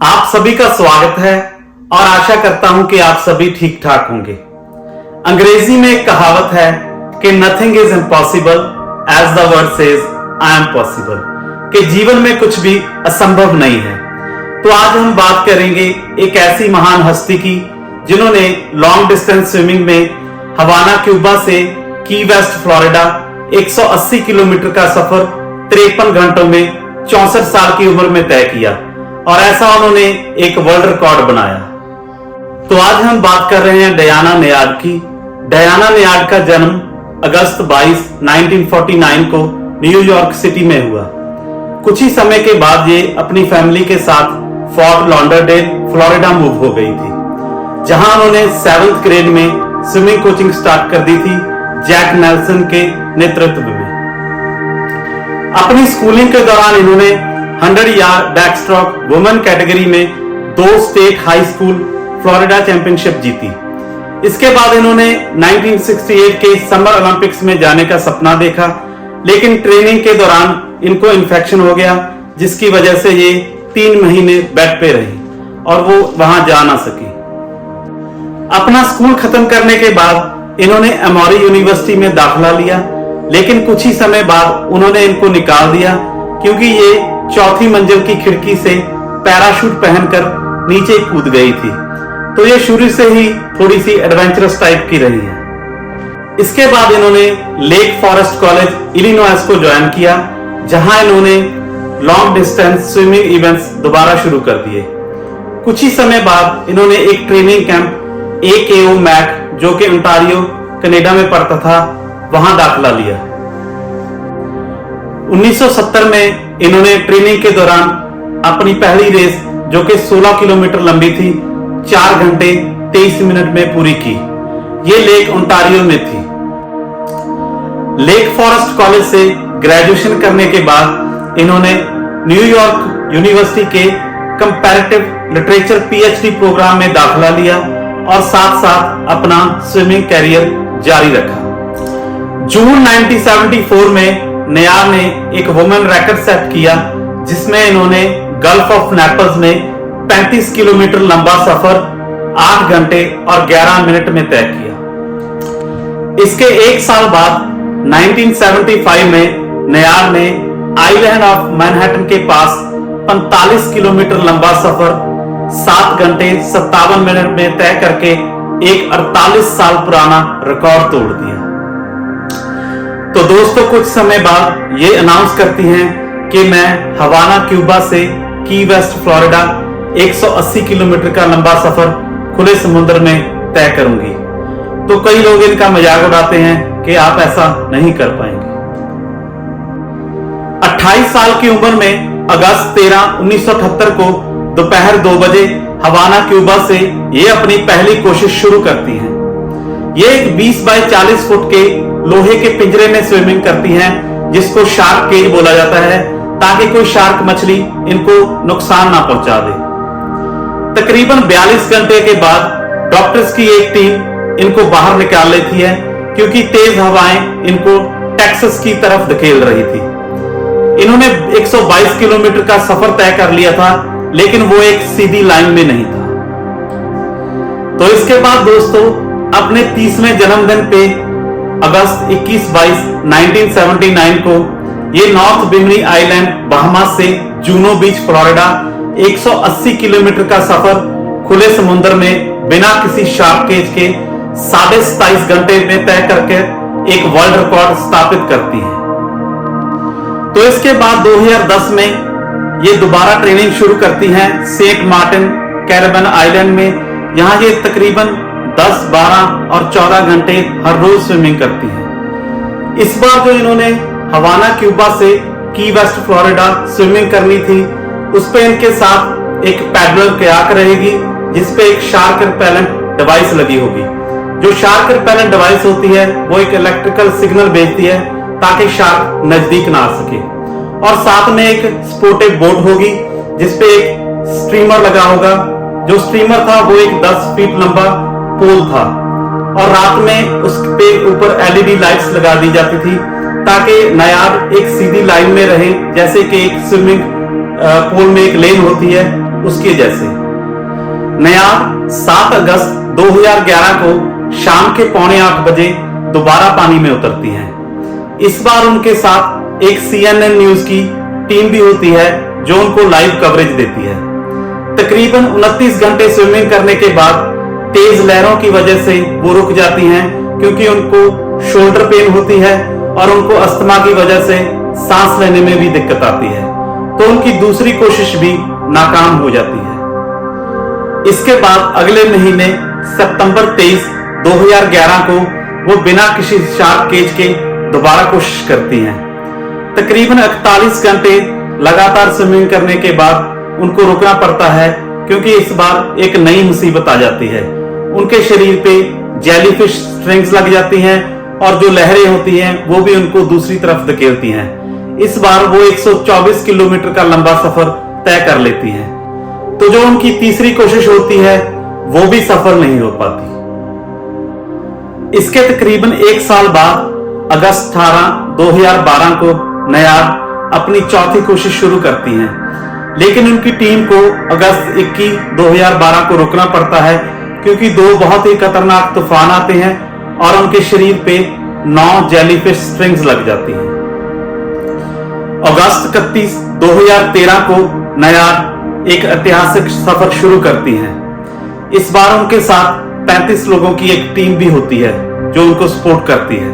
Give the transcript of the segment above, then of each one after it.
आप सभी का स्वागत है और आशा करता हूं कि आप सभी ठीक ठाक होंगे। अंग्रेजी में एक कहावत है कि nothing is impossible as the word says I am possible, कि जीवन में कुछ भी असंभव नहीं है। तो आज हम बात करेंगे एक ऐसी महान हस्ती की जिन्होंने लॉन्ग डिस्टेंस स्विमिंग में हवाना क्यूबा से की वेस्ट फ्लोरिडा 180 किलोमीटर का सफर 53 घंटों में 64 साल की उम्र में तय किया और ऐसा उन्होंने एक वर्ल्ड रिकॉर्ड बनाया। तो आज हम बात कर रहे हैं डायना नेयार्ड की। डायना नेयार्ड का जन्म अगस्त 22, 1949 को न्यूयॉर्क सिटी में हुआ। कुछ ही समय के बाद ये अपनी फैमिली के साथ फोर्ट लॉडरडेल फ्लोरिडा मूव हो गई थी, जहां उन्होंने 7th ग्रेड में स्विमिंग कोचिंग स्टार्ट कर दी थी जैक नेल्सन के नेतृत्व में। अपनी स्कूलिंग के दौरान इन्होंने 100 यार्ड बैकस्ट्रोक वुमेन कैटेगरी में 2 state high school Florida championship जीती। इसके बाद इन्होंने 1968 के समर ओलंपिक्स में जाने का सपना देखा, लेकिन ट्रेनिंग के दौरान इनको इन्फेक्शन हो गया, जिसकी वजह से ये 3 महीने बेड पे रही और वो वहां जा ना सकी। अपना स्कूल खत्म करने के बाद इन्होंने एमोरी यूनिवर्सिटी में दाखिला लिया, लेकिन कुछ ही समय बाद उन्होंने इनको निकाल दिया क्योंकि ये 4थी मंजिल की खिड़की से पैराशूट पहनकर नीचे कूद गई थी। तो ये शुरू से ही थोड़ी सी एडवेंचरस टाइप की रही है। इसके बाद इन्होंने लेक फॉरेस्ट कॉलेज इलिनॉइस को ज्वाइन किया, जहां इन्होंने लॉन्ग डिस्टेंस स्विमिंग इवेंट्स दोबारा शुरू कर दिए। कुछ ही समय बाद इन्होंने एक ट्रेनिंग कैंप AKO मैक, जो कि ओंटारियो कनाडा में पड़ता था, वहां दाखिला लिया। 1970 में इन्होंने ट्रेनिंग के दौरान अपनी पहली रेस, जो कि 16 किलोमीटर लंबी थी, 4 घंटे 23 मिनट में पूरी की। ये लेक ओंटारियो में थी। लेक फॉरेस्ट कॉलेज से ग्रेजुएशन करने के बाद इन्होंने न्यूयॉर्क यूनिवर्सिटी के कंपैरेटिव लिटरेचर PhD प्रोग्राम में दाखिला लिया और साथ साथ अपना स्विमिंग कैरियर जारी रखा। जून 1974 में नेयार्ड ने एक वुमेन रिकॉर्ड सेट किया, जिसमें इन्होंने गल्फ ऑफ नेपल्स में 35 किलोमीटर लंबा सफर 8 घंटे और 11 मिनट में तय किया। इसके एक साल बाद 1975 में नेयार्ड ने आइलैंड ऑफ मैनहट्टन के पास 45 किलोमीटर लंबा सफर 7 घंटे 57 मिनट में तय करके एक 48 साल पुराना रिकॉर्ड तोड़ दिया। तो दोस्तों, कुछ समय बाद ये अनाउंस करती हैं कि मैं हवाना क्यूबा से की वेस्ट फ्लोरिडा 180 किलोमीटर का लंबा सफर खुले समुद्र में तय करूंगी। तो कई लोग इनका मजाक उड़ाते हैं कि आप ऐसा नहीं कर पाएंगे। 28 साल की उम्र में अगस्त 13, 1978 को दोपहर 2 बजे हवाना क्यूबा से ये अपनी पहली कोशिश शुरू करती हैं। ये एक 20 बाय 40 फुट के लोहे के पिंजरे में स्विमिंग करती हैं, जिसको शार्क केज बोला जाता है, ताकि कोई शार्क मछली इनको नुकसान ना पहुंचा दे। तकरीबन 42 घंटे के बाद डॉक्टर्स की एक टीम इनको बाहर निकाल लेती है, क्योंकि तेज हवाएं इनको टेक्सास की तरफ धकेल रही थी। इन्होंने 122 किलोमीटर का सफर तय कर लिया था, लेकिन वो एक सीधी लाइन में नहीं था। तो इसके बाद दोस्तों, अपने 30वें जन्मदिन पे अगस्त 21-22, 1979 को ये नॉर्थ बिमनी आइलैंड बहामास से जूनो बीच फ्लोरिडा 180 किलोमीटर का सफर खुले समुद्र में बिना किसी शार्क केज के 27.5 घंटे में तय करके एक वर्ल्ड रिकॉर्ड स्थापित करती है। तो इसके बाद 2010 में ये दोबारा ट्रेनिंग शुरू करती हैं सेंट मार्टिन कैरिबियन आइलैंड में। यहां ये तकरीबन 10, 12 और 14 घंटे हर रोज स्विमिंग करती हैं। इस बार जो इन्होंने हवाना क्यूबा से की वेस्ट फ्लोरिडा स्विमिंग करनी थी, उस पे इनके साथ एक पैडलर कयाक रहेगी, जिसपे एक शार्क रिपेलेंट डिवाइस लगी होगी। जो शार्क रिपेलेंट डिवाइस होती है वो एक इलेक्ट्रिकल सिग्नल भेजती है ताकि शार्क नजदीक ना आ सके, और साथ में एक स्पोर्टेड बोट होगी जिसपे एक स्ट्रीमर लगा होगा। जो स्ट्रीमर था वो एक 10 फीट लंबा पोल था, और रात में उस पे ऊपर LED लाइट्स लगा दी जाती थी ताकि नेयार्ड एक सीधी लाइन में रहे, जैसे कि एक स्विमिंग पूल में एक लेन होती है उसके जैसे। नायार 7 अगस्त 2011 को शाम के 7:45 बजे दोबारा पानी में उतरती हैं। इस बार उनके साथ एक CNN न्यूज की टीम भी होती है जो उनको लाइव कवरेज देती है। तकरीबन 29 घंटे स्विमिंग करने के बाद तेज लहरों की वजह से वो रुक जाती हैं, क्योंकि उनको शोल्डर पेन होती है और उनको अस्थमा की वजह से सांस लेने में भी दिक्कत आती है, तो उनकी दूसरी कोशिश भी नाकाम हो जाती है। इसके बाद अगले महीने सितंबर 23, 2011 को वो बिना किसी शार्प केज के दोबारा कोशिश करती हैं। तकरीबन 41 घंटे लगातार स्विमिंग करने के बाद उनको रुकना पड़ता है, क्योंकि इस बार एक नई मुसीबत आ जाती है। उनके शरीर पे जेलीफिश स्ट्रिंग्स लग जाती हैं और जो लहरें होती हैं वो भी उनको दूसरी तरफ धकेलती हैं। इस बार वो 124 किलोमीटर का लंबा सफर तय कर लेती हैं, तो जो उनकी तीसरी कोशिश होती है वो भी सफल नहीं हो पाती। इसके तकरीबन 1 साल बाद अगस्त 18, 2012 को नायार अपनी चौथी कोशिश शुरू करती हैं, लेकिन उनकी टीम को अगस्त 21, 2012 को रुकना पड़ता है, क्योंकि 2 बहुत ही खतरनाक तूफान आते हैं और उनके शरीर पे 9 जेलीफिश स्ट्रिंग्स लग जाती हैं। अगस्त 31, 2013 को नायार एक ऐतिहासिक सफर शुरू करती हैं। इस बार उनके साथ 35 लोगों की एक टीम भी होती है जो उनको सपोर्ट करती है।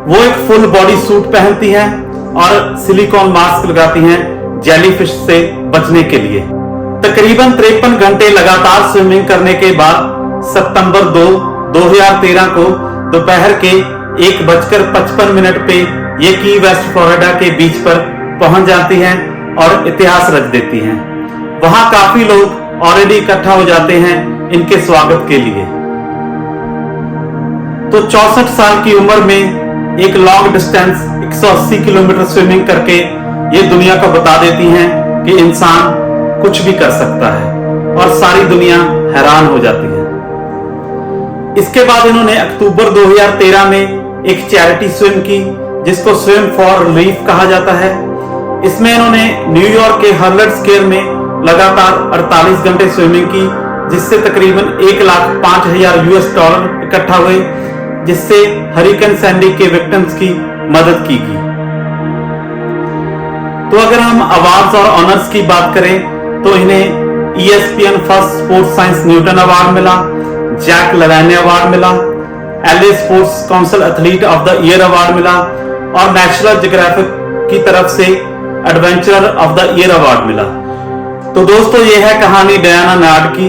वो एक फुल बॉडी सूट पहनती हैं और सिलिकॉन मास्क लगाती हैं जेलीफिश से बचने के लिए। तकरीबन 53 घंटे लगातार स्विमिंग करने के बाद सितंबर 2, 2013 को दोपहर के 1:55 पे ये की वेस्ट फ्लोरिडा के बीच पर पहुंच जाती हैं और इतिहास रच देती हैं। वहां काफी लोग ऑलरेडी इकट्ठा हो जाते हैं इनके स्वागत के लिए। तो 64 साल की उम्र में एक लॉन्ग डिस्टेंस 180 किलोमीटर स्विमिंग करके ये दुनिया को बता देती हैं कि इंसान कुछ भी कर सकता है, और सारी दुनिया हैरान हो जाती है। इसके बाद इन्होंने अक्टूबर 2013 में एक चैरिटी स्विम की, जिसको स्विम फॉर रिलीफ कहा जाता है। इसमें इन्होंने न्यूयॉर्क के हार्लड स्क्वायर में लगातार 48 घंटे स्विमिंग की, जिससे तकरीबन $1,05,000 इकट्ठा हुए, जिससे हरिकेन सैंडी के विक्टिम्स की मदद की गई। तो अगर हम अवार्ड्स और ऑनर्स की बात करें तो इन्हें ESPN first sports science Newton award मिला, जैक लवैने अवार्ड मिला, LA sports council athlete of the year award मिला और नेशनल ज्योग्राफिक की तरफ से adventurer of the year award मिला। तो दोस्तों, ये है कहानी डायना नायार की।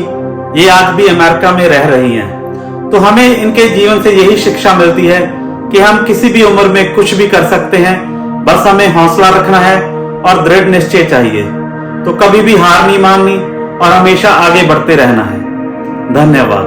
ये आज भी अमेरिका में रह रही हैं। तो हमें इनके जीवन से यही शिक्षा मिलती है कि हम किसी भी उम्र में कुछ भी कर सकते हैं, बस हमें हौसला रखना है और दृढ़ निश्चय चाहिए। तो कभी भी हार नहीं माननी और हमेशा आगे बढ़ते रहना है। धन्यवाद।